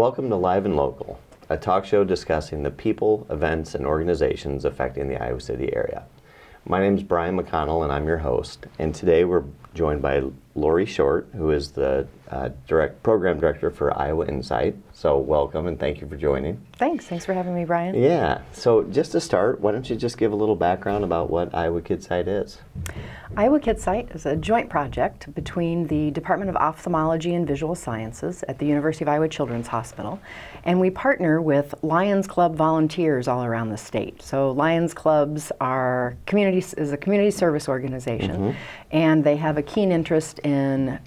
Welcome to Live and Local, a talk show discussing the people, events, and organizations affecting the Iowa City area. My name is Brian McConnell, and I'm your host. And today we're joined by Lori Short, who is the Program Director for Iowa KidSight. So welcome, and thank you for joining. Thanks for having me, Brian. Yeah, so just to start, why don't you just give a little background about what Iowa KidSight is? Iowa KidSight is a joint project between the Department of Ophthalmology and Visual Sciences at the University of Iowa Children's Hospital, and we partner with Lions Club volunteers all around the state. So Lions Clubs are is a community service organization, and they have a keen interest in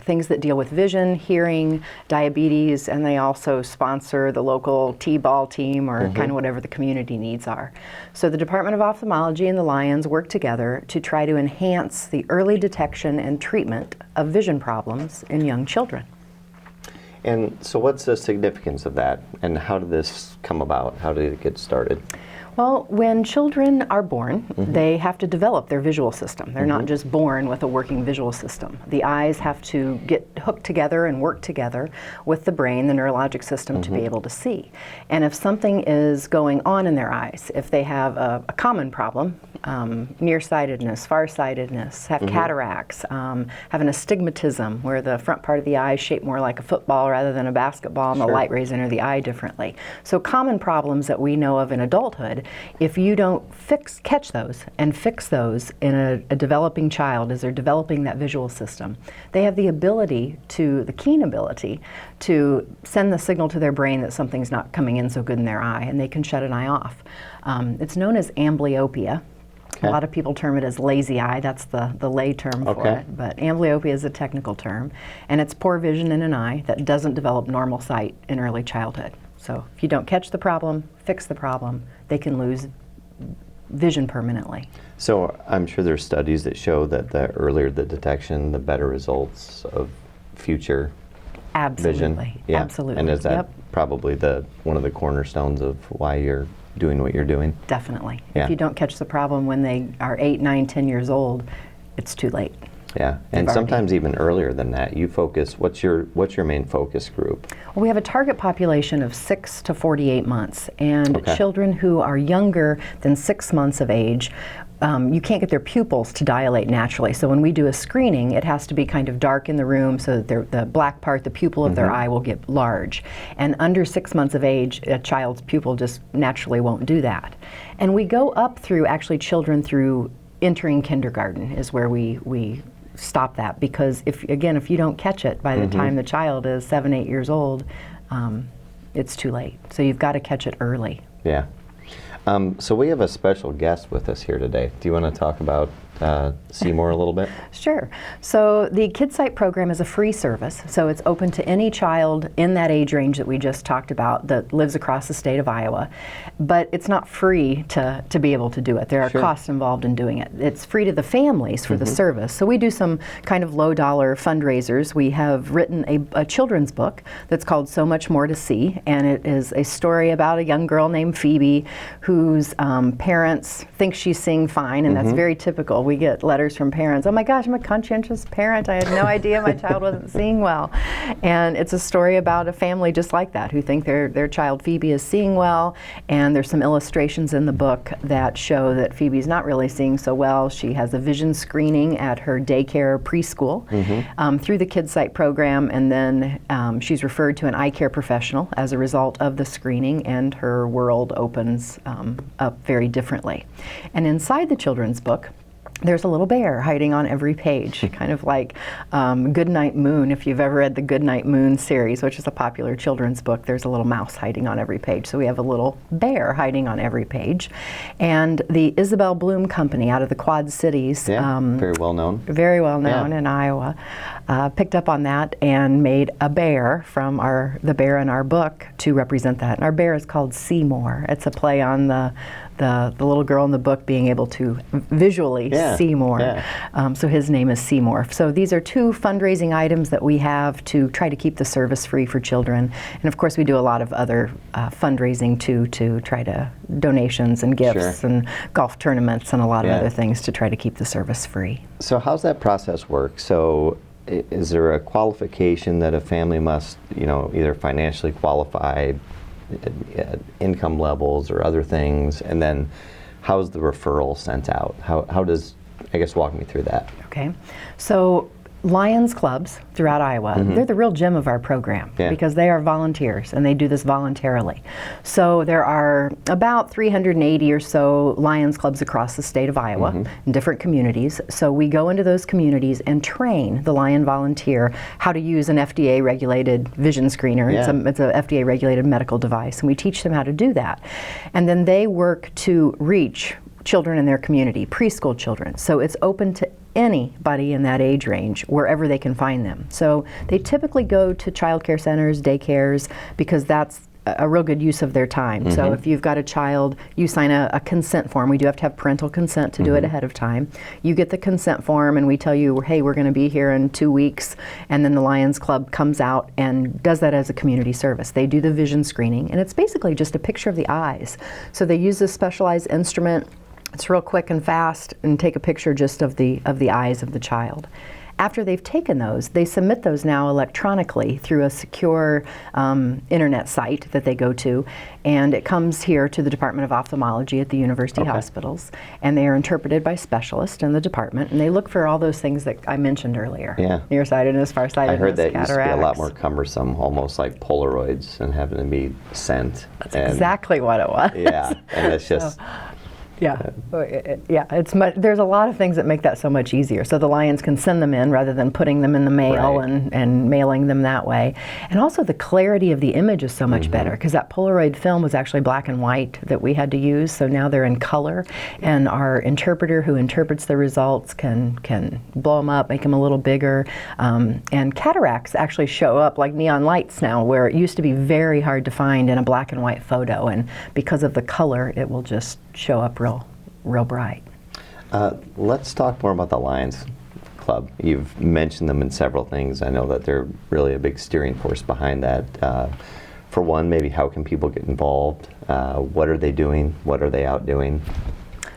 things that deal with vision, hearing, diabetes, and they also sponsor the local T-ball team or kind of whatever the community needs are. So the Department of Ophthalmology and the Lions work together to try to enhance the early detection and treatment of vision problems in young children. And so what's the significance of that, and how did this come about? How did it get started? Well, when children are born, they have to develop their visual system. They're not just born with a working visual system. The eyes have to get hooked together and work together with the brain, the neurologic system, to be able to see. And if something is going on in their eyes, if they have a common problem, nearsightedness, farsightedness, have cataracts, have an astigmatism where the front part of the eye is shaped more like a football rather than a basketball, and the light rays enter the eye differently. So common problems that we know of in adulthood, if you don't catch those and fix those in a developing child as they're developing that visual system, they have the keen ability to send the signal to their brain that something's not coming in so good in their eye, and they can shut an eye off. It's known as amblyopia. A lot of people term it as lazy eye. That's the lay term for it. But amblyopia is a technical term, and it's poor vision in an eye that doesn't develop normal sight in early childhood. So if you don't catch the problem, fix the problem, they can lose vision permanently. So I'm sure there's studies that show that the earlier the detection, the better results of future vision. Yeah. Absolutely. And is that probably one of the cornerstones of why you're doing what you're doing? Definitely. Yeah. If you don't catch the problem when they are 8, 9, 10 years old, it's too late. Yeah, and sometimes even earlier than that. You focus. What's your main focus group? Well, we have a target population of 6 to 48 months, and children who are younger than 6 months of age, you can't get their pupils to dilate naturally. So when we do a screening, it has to be kind of dark in the room so that the black part, the pupil of their eye, will get large. And under 6 months of age, a child's pupil just naturally won't do that. And we go up through children through entering kindergarten is where we stop that, because if you don't catch it by the time the child is 7, 8 years old, it's too late. So you've got to catch it early. Yeah. So we have a special guest with us here today. Do you want to talk about Seymour a little bit? Sure. So the KidSight program is a free service, so it's open to any child in that age range that we just talked about that lives across the state of Iowa, but it's not free to be able to do it. There are costs involved in doing it. It's free to the families for the service. So we do some kind of low-dollar fundraisers. We have written a children's book that's called So Much More to See, and it is a story about a young girl named Phoebe whose parents think she's seeing fine, and that's very typical. We get letters from parents, oh my gosh, I'm a conscientious parent, I had no idea my child wasn't seeing well. And it's a story about a family just like that who think their child Phoebe is seeing well, and there's some illustrations in the book that show that Phoebe's not really seeing so well. She has a vision screening at her daycare preschool through the KidSight program, and then she's referred to an eye care professional as a result of the screening, and her world opens up very differently. And inside the children's book, there's a little bear hiding on every page, kind of like Goodnight Moon. If you've ever read the Goodnight Moon series, which is a popular children's book, there's a little mouse hiding on every page. So we have a little bear hiding on every page. And the Isabel Bloom Company out of the Quad Cities, very well known in Iowa, picked up on that and made a bear from the bear in our book to represent that. And our bear is called Seymour. It's a play on the little girl in the book being able to visually see more. So his name is Seymour. So these are 2 fundraising items that we have to try to keep the service free for children. And of course we do a lot of other fundraising too, to try to donations and gifts and golf tournaments and a lot of other things to try to keep the service free. So how's that process work? So is there a qualification that a family must, either financially qualify, income levels or other things? And then how's the referral sent out? How does, I guess, walk me through that. Okay. So Lions clubs throughout Iowa, they're the real gem of our program because they are volunteers and they do this voluntarily. So there are about 380 or so Lions clubs across the state of Iowa in different communities. So we go into those communities and train the Lion volunteer how to use an FDA-regulated vision screener. It's a FDA-regulated medical device, and we teach them how to do that. And then they work to reach children in their community, preschool children. So it's open to anybody in that age range, wherever they can find them. So they typically go to child care centers, daycares, because that's a real good use of their time. So if you've got a child, you sign a consent form. We do have to have parental consent to do it ahead of time. You get the consent form and we tell you, hey, we're going to be here in 2 weeks, and then the Lions Club comes out and does that as a community service. They do the vision screening, and it's basically just a picture of the eyes. So they use this specialized instrument. It's real quick and fast, and take a picture just of the eyes of the child. After they've taken those, they submit those now electronically through a secure internet site that they go to, and it comes here to the Department of Ophthalmology at the university hospitals, and they are interpreted by specialists in the department, and they look for all those things that I mentioned earlier. Nearsightedness, farsightedness, I heard that cataracts. used to be a lot more cumbersome, almost like Polaroids, and having to be sent. That's exactly what it was. And it's just... It's much. There's a lot of things that make that so much easier. So the Lions can send them in rather than putting them in the mail and mailing them that way. And also the clarity of the image is so much better, because that Polaroid film was actually black and white that we had to use. So now they're in color, and our interpreter who interprets the results can blow them up, make them a little bigger. And cataracts actually show up like neon lights now, where it used to be very hard to find in a black and white photo. And because of the color, it will just show up real bright. Let's talk more about the Lions Club. You've mentioned them in several things. I know that they're really a big steering force behind that. For one, maybe how can people get involved? What are they doing? What are they out doing?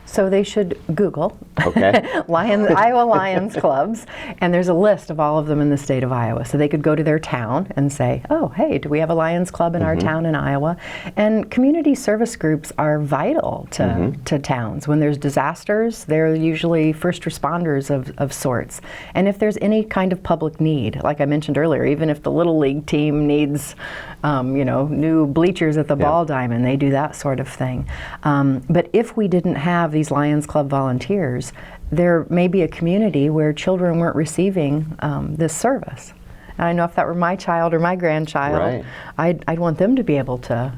So they should Google Iowa Lions Clubs, and there's a list of all of them in the state of Iowa. So they could go to their town and say, oh, hey, do we have a Lions Club in our town in Iowa? And community service groups are vital to towns. When there's disasters, they're usually first responders of sorts. And if there's any kind of public need, like I mentioned earlier, even if the Little League team needs new bleachers at the ball diamond, they do that sort of thing. But if we didn't have these Lions Club volunteers, there may be a community where children weren't receiving this service. And I know if that were my child or my grandchild, I'd want them to be able to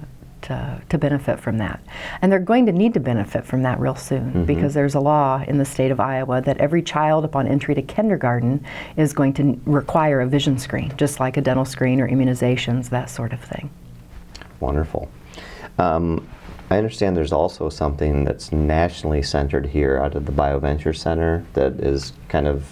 benefit from that. And they're going to need to benefit from that real soon, because there's a law in the state of Iowa that every child upon entry to kindergarten is going to require a vision screen, just like a dental screen or immunizations, that sort of thing. Wonderful. I understand there's also something that's nationally centered here out of the BioVenture Center that is kind of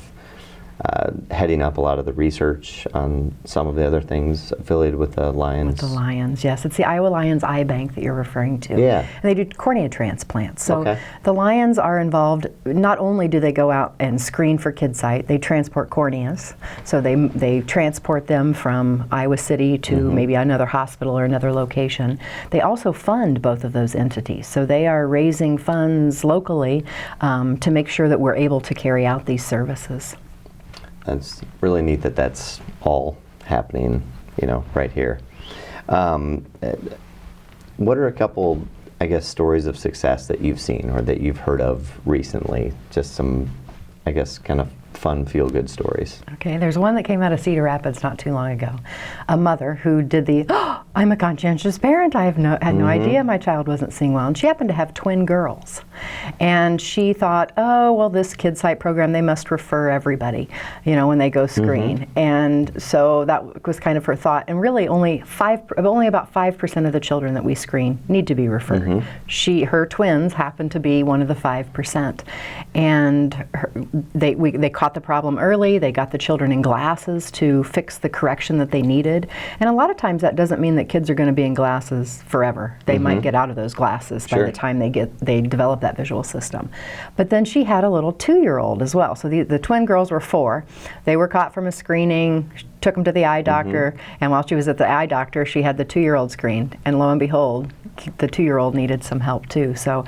heading up a lot of the research on some of the other things affiliated with the Lions. With the Lions, yes. It's the Iowa Lions Eye Bank that you're referring to. Yeah. And they do cornea transplants. So the Lions are involved, not only do they go out and screen for KidSight, they transport corneas. So they transport them from Iowa City to maybe another hospital or another location. They also fund both of those entities. So they are raising funds locally to make sure that we're able to carry out these services. It's really neat that that's all happening, right here. What are a couple, I guess, stories of success that you've seen or that you've heard of recently? Just some, I guess, kind of fun, feel-good stories. Okay, there's one that came out of Cedar Rapids not too long ago. A mother who did I'm a conscientious parent. I had no idea my child wasn't seeing well. And she happened to have twin girls. And she thought, oh, well, this KidSight program, they must refer everybody, when they go screen. And so that was kind of her thought. And really only about 5% of the children that we screen need to be referred. Her twins happened to be one of the 5%. And they caught the problem early. They got the children in glasses to fix the correction that they needed. And a lot of times that doesn't mean that that kids are going to be in glasses forever. They might get out of those glasses by the time they develop that visual system. But then she had a little 2-year-old as well. So the twin girls were 4. They were caught from a screening, took them to the eye doctor, and while she was at the eye doctor, she had the 2-year-old screened, and lo and behold, the 2-year-old needed some help too. So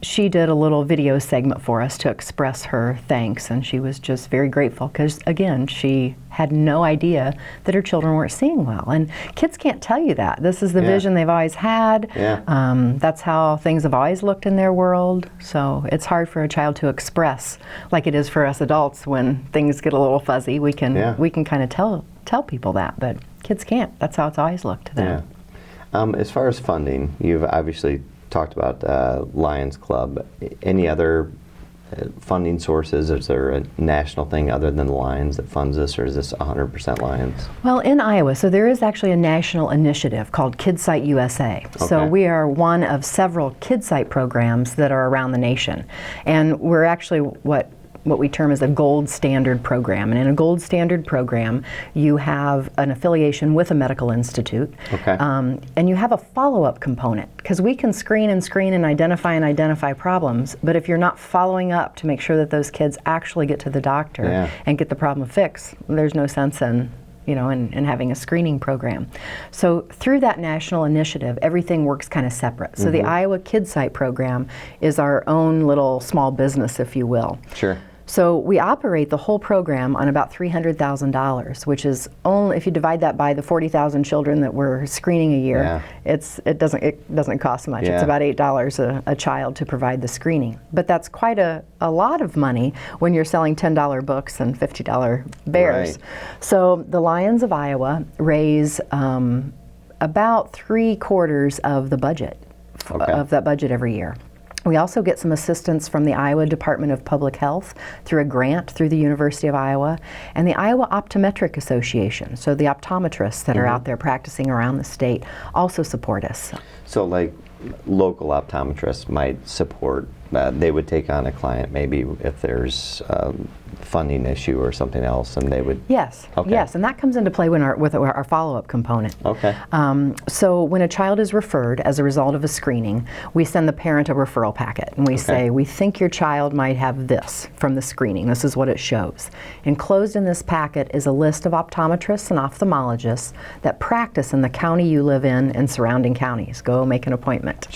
she did a little video segment for us to express her thanks, and she was just very grateful because, again, she had no idea that her children weren't seeing well. And kids can't tell you that. This is the vision they've always had. That's how things have always looked in their world. So it's hard for a child to express like it is for us adults when things get a little fuzzy. We can kind of tell people that, but kids can't. That's how it's always looked to them. As far as funding, you've obviously talked about Lions Club. Any other funding sources? Is there a national thing other than the Lions that funds this, or is this 100% Lions? Well, in Iowa, so there is actually a national initiative called KidSight USA. So we are one of several KidSight programs that are around the nation. And we're actually what we term as a gold standard program. And in a gold standard program, you have an affiliation with a medical institute. And you have a follow-up component, because we can screen and identify problems, but if you're not following up to make sure that those kids actually get to the doctor and get the problem fixed, there's no sense in having a screening program. So through that national initiative, everything works kind of separate. So the Iowa KidSight program is our own little small business, if you will. So we operate the whole program on about $300,000, which is only, if you divide that by the 40,000 children that we're screening a year, it doesn't cost much. It's about $8 a child to provide the screening. But that's quite a lot of money when you're selling $10 books and $50 bears. So the Lions of Iowa raise about 3/4 of the budget, of that budget every year. We also get some assistance from the Iowa Department of Public Health through a grant through the University of Iowa and the Iowa Optometric Association. So the optometrists that are out there practicing around the state also support us. So like local optometrists might support, they would take on a client maybe if there's funding issue or something else, and they would... Yes, yes, and that comes into play with our follow-up component. So when a child is referred as a result of a screening, we send the parent a referral packet, and we say, we think your child might have this from the screening. This is what it shows. Enclosed in this packet is a list of optometrists and ophthalmologists that practice in the county you live in and surrounding counties. Go make an appointment.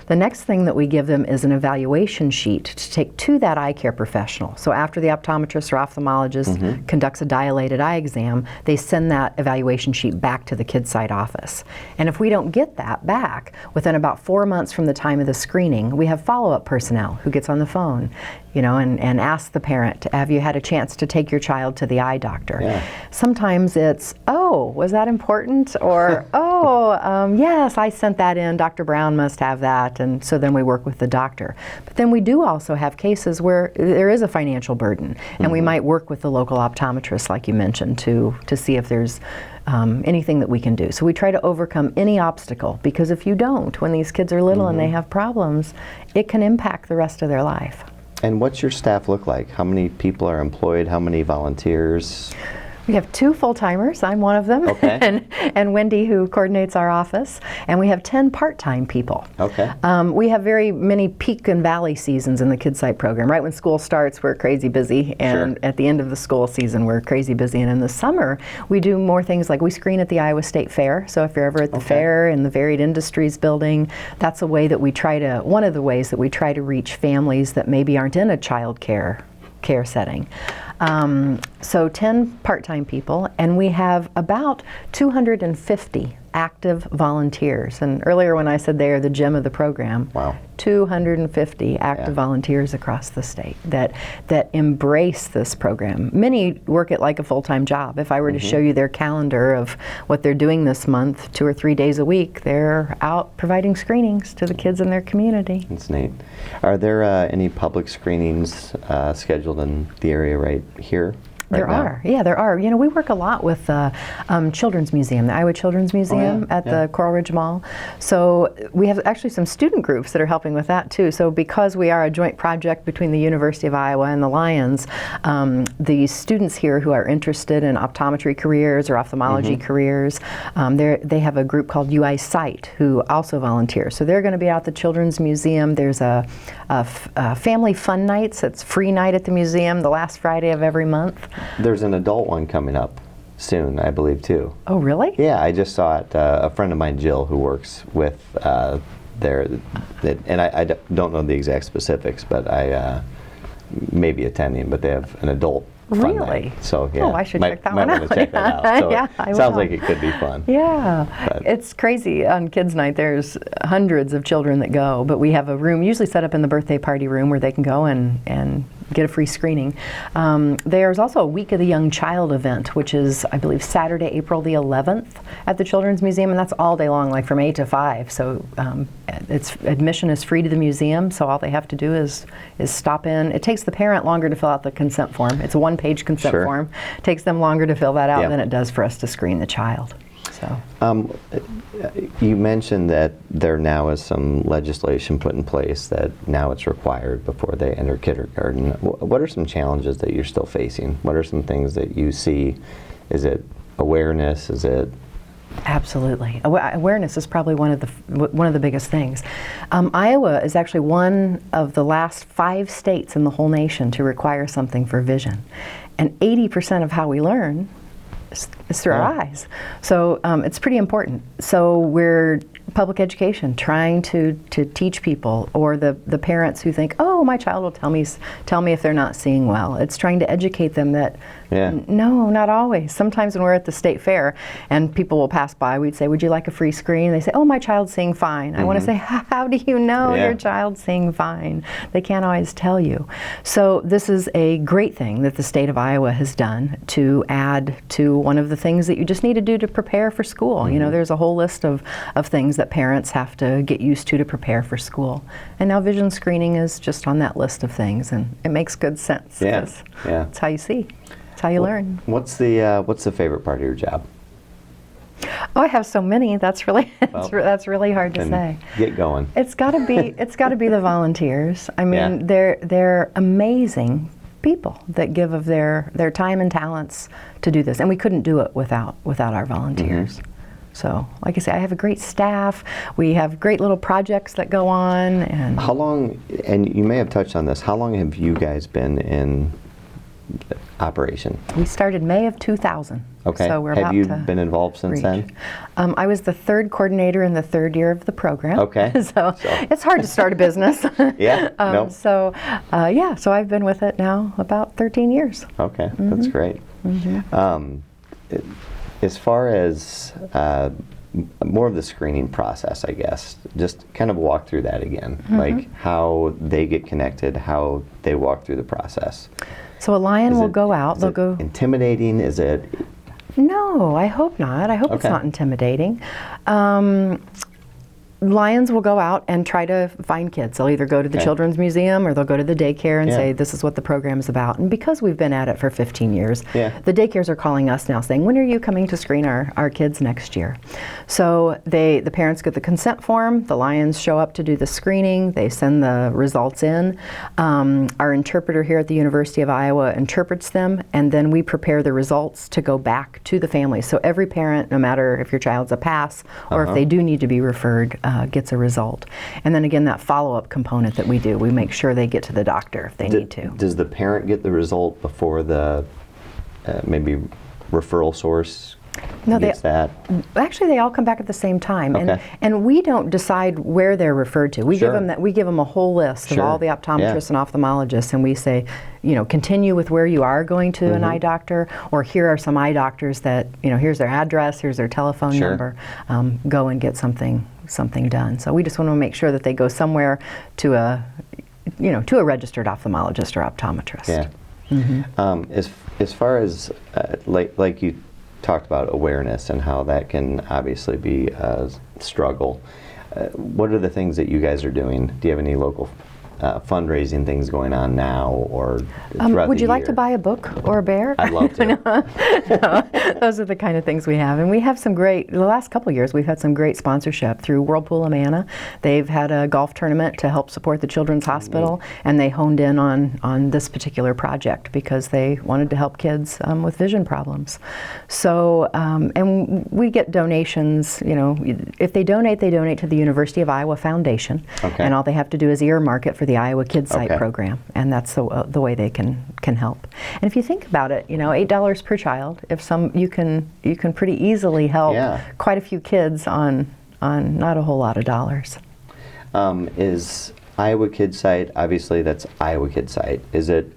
The next thing that we give them is an evaluation sheet to take to that eye care professional. So after the optometrist or ophthalmologist conducts a dilated eye exam, they send that evaluation sheet back to the KidSight office. And if we don't get that back within about 4 months from the time of the screening, we have follow-up personnel who gets on the phone, and asks the parent, have you had a chance to take your child to the eye doctor? Sometimes it's, oh, was that important? Or, yes, I sent that in, Dr. Brown must have that, and so then we work with the doctor. But then we do also have cases where there is a financial burden, and we might work with the local optometrist, like you mentioned, to see if there's anything that we can do. So we try to overcome any obstacle, because if you don't, when these kids are little and they have problems, it can impact the rest of their life. And what's your staff look like? How many people are employed? How many volunteers? We have 2 full-timers, I'm one of them, and Wendy, who coordinates our office, and we have 10 part-time people. We have very many peak and valley seasons in the KidSight program. Right when school starts, we're crazy busy, and at the end of the school season, we're crazy busy. And in the summer, we do more things like we screen at the Iowa State Fair. So if you're ever at the fair in the Varied Industries building, that's a way that we try to, one of the ways that we try to reach families that maybe aren't in a child care setting. So 10 part-time people, and we have about 250 active volunteers. And earlier when I said they are the gem of the program, 250 active volunteers across the state that embrace this program. Many work it like a full-time job. If I were to show you their calendar of what they're doing this month, 2 or 3 days a week, they're out providing screenings to the kids in their community. That's neat. Are there any public screenings scheduled in the area right here? right There now? are. Yeah, there are. You know, we work a lot with the Children's Museum, the Iowa Children's Museum at the Coral Ridge Mall. So we have actually some student groups that are helping with that too. So because we are a joint project between the University of Iowa and the Lions, the students here who are interested in optometry careers or ophthalmology careers, they have a group called KidSight who also volunteers. So they're going to be out at the Children's Museum. There's a family fun nights. It's free night at the museum the last Friday of every month. There's an adult one coming up soon, I believe, too. Oh, really? Yeah, I just saw it. A friend of mine, Jill, who works with and I don't know the exact specifics, but I may be attending, but they have an adult fun Really? night. So, yeah. Oh, I should check that one Might want out. to check that out. So Yeah, I sounds will. like it could be fun. Yeah, But- it's crazy. On Kids Night, there's hundreds of children that go, but we have a room usually set up in the birthday party room where they can go and get a free screening. There's also a Week of the Young Child event, which is, I believe, Saturday, April the 11th at the Children's Museum, and that's all day long, like from 8 to 5. So admission is free to the museum, so all they have to do is stop in. It takes the parent longer to fill out the consent form. It's a one-page consent Sure. form. It takes them longer to fill that out Yeah. than it does for us to screen the child. So. You mentioned that there now is some legislation put in place that now it's required before they enter kindergarten. What are some challenges that you're still facing? What are some things that you see? Is it awareness? Is it Absolutely. Awareness is probably one of the biggest things. Iowa is actually one of the last 5 states in the whole nation to require something for vision. And 80% of how we learn is through our eyes. So it's pretty important. So we're public education, trying to teach people, or the parents who think, oh, my child will tell me if they're not seeing well. It's trying to educate them that no, not always. Sometimes when we're at the state fair and people will pass by, we'd say, would you like a free screen? They say, oh, my child's seeing fine. I want to say, how do you know your child's seeing fine? They can't always tell you. So this is a great thing that the state of Iowa has done to add to one of the things that you just need to do to prepare for school. You know, there's a whole list of things that parents have to get used to prepare for school. And now vision screening is just on that list of things, and it makes good sense. Yeah. 'Cause it's how you see. It's how you learn. What's the favorite part of your job? Oh, I have so many. That's really that's really hard to say. Get going. It's got to be the volunteers. I mean, Yeah. they're amazing people that give of their time and talents to do this, and we couldn't do it without our volunteers. So, like I say, I have a great staff. We have great little projects that go on. And How long, and you may have touched on this, how long have you guys been in operation? we started May of 2000. Okay. So we're have about you to been involved since reach. then? I was the 3rd coordinator in the 3rd year of the program. Okay. so it's hard to start a business. Yeah. Nope. So I've been with it now about 13 years. Okay, that's great. As far as more of the screening process, I guess, just kind of walk through that again, like how they get connected, how they walk through the process. So a lion Is will it- go out. is They'll it go. intimidating? Is it? No, I hope not. I hope it's Okay. not intimidating. Lions will go out and try to find kids. They'll either go to the Okay. Children's Museum or they'll go to the daycare and Yeah. say, this is what the program is about. And because we've been at it for 15 years, Yeah. the daycares are calling us now saying, when are you coming to screen our kids next year? So the parents get the consent form, the Lions show up to do the screening, they send the results in. Our interpreter here at the University of Iowa interprets them, and then we prepare the results to go back to the family. So every parent, no matter if your child's a pass or if they do need to be referred, gets a result. And then again, that follow-up component that we do, we make sure they get to the doctor if they need to. Does the parent get the result before the maybe referral source No, gets that? Actually, they all come back at the same time, Okay. and we don't decide where they're referred to. We Sure. give them a whole list of Sure. all the optometrists Yeah. and ophthalmologists, and we say, continue with where you are going to an eye doctor, or here are some eye doctors that, here's their address, here's their telephone Sure. number. Go and get something done. So we just want to make sure that they go somewhere to a registered ophthalmologist or optometrist. Yeah. As far as like you talked about awareness and how that can obviously be a struggle, what are the things that you guys are doing? Do you have any local fundraising things going on now or throughout Would the you like year? to buy a book or a bear? I'd love to. No, those are the kind of things we have. And we have some great, the last couple of years, we've had some great sponsorship through Whirlpool Amana. They've had a golf tournament to help support the Children's Hospital, and they honed in on this particular project because they wanted to help kids with vision problems. So, and we get donations, you know, if they donate to the University of Iowa Foundation, Okay. and all they have to do is earmark it for the Iowa KidSight Okay. program, and that's the way they can help. And if you think about it, you know, $8 per child, you can pretty easily help Yeah. quite a few kids on not a whole lot of dollars. Is Iowa KidSight, obviously that's Iowa KidSight, is it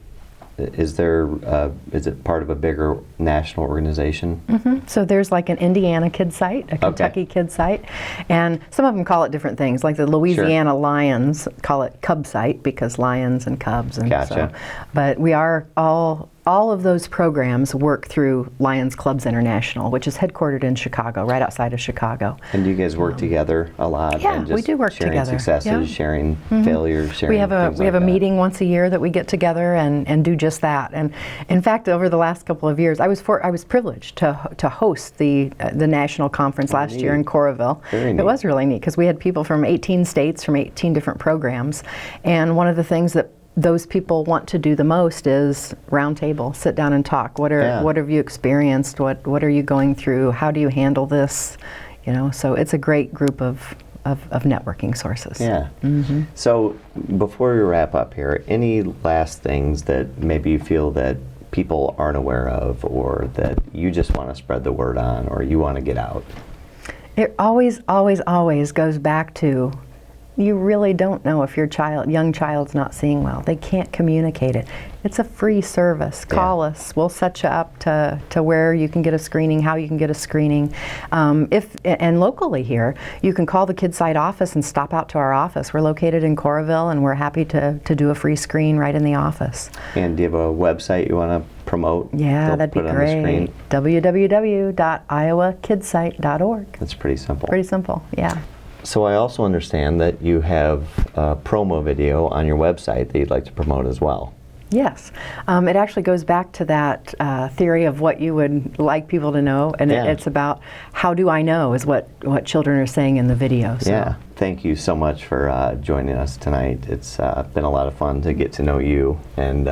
part of a bigger national organization? So there's like an Indiana KidSight, a Kentucky KidSight, and some of them call it different things. Like the Louisiana Lions call it KubSight because lions and cubs, and Gotcha. But we are all of those programs work through Lions Clubs International, which is headquartered in Chicago, right outside of Chicago. And do you guys work together a lot? Yeah, and we just do work sharing together. Successes, Yeah. sharing failures, sharing We have things a like that. meeting once a year that we get together and do just that. And in fact, over the last couple of years, I was privileged to host the national conference last year in Coralville. Very neat. It was really neat because we had people from 18 states, from 18 different programs. And one of the things that those people want to do the most is roundtable, sit down and talk. What have you experienced? What are you going through? How do you handle this? You know, so it's a great group of networking sources. Yeah. So before we wrap up here, any last things that maybe you feel that people aren't aware of, or that you just want to spread the word on, or you want to get out? It always goes back to, you really don't know if your young child's not seeing well. They can't communicate it. It's a free service. Call us. We'll set you up to where you can get a screening, how you can get a screening. And locally here, you can call the KidSight office and stop out to our office. We're located in Coralville, and we're happy to do a free screen right in the office. And do you have a website you want to promote? Yeah, that'd be put on the screen? great. www.iowakidsight.org. That's pretty simple. Pretty simple, yeah. So I also understand that you have a promo video on your website that you'd like to promote as well. Yes. It actually goes back to that theory of what you would like people to know, and it's about how do I know is what children are saying in the video. So. Yeah. Thank you so much for joining us tonight. It's been a lot of fun to get to know you, and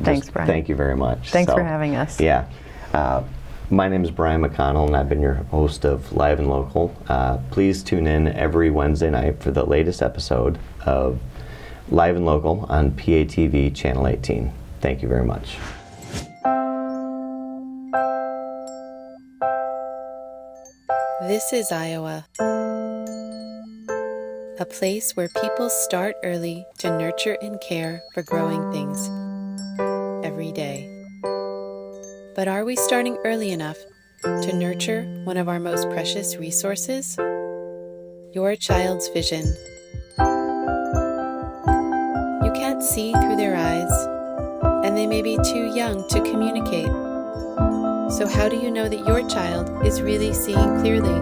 Thanks, Brian. Thank you very much. Thanks for having us. Yeah. My name is Brian McConnell, and I've been your host of Live and Local. Please tune in every Wednesday night for the latest episode of Live and Local on PATV Channel 18. Thank you very much. This is Iowa, a place where people start early to nurture and care for growing things every day. But are we starting early enough to nurture one of our most precious resources? Your child's vision. You can't see through their eyes, and they may be too young to communicate. So how do you know that your child is really seeing clearly?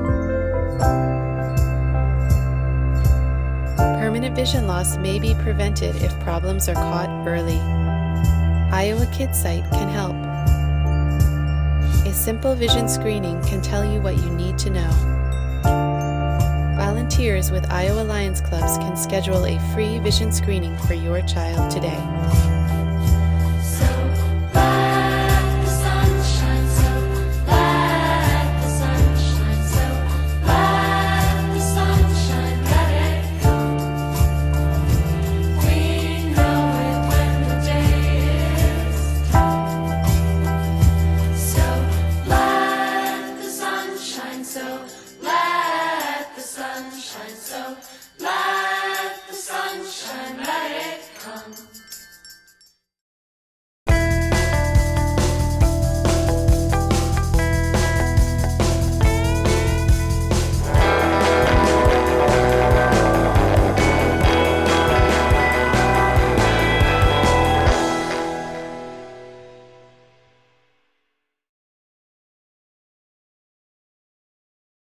Permanent vision loss may be prevented if problems are caught early. Iowa KidSight can help. A simple vision screening can tell you what you need to know. Volunteers with Iowa Lions Clubs can schedule a free vision screening for your child today.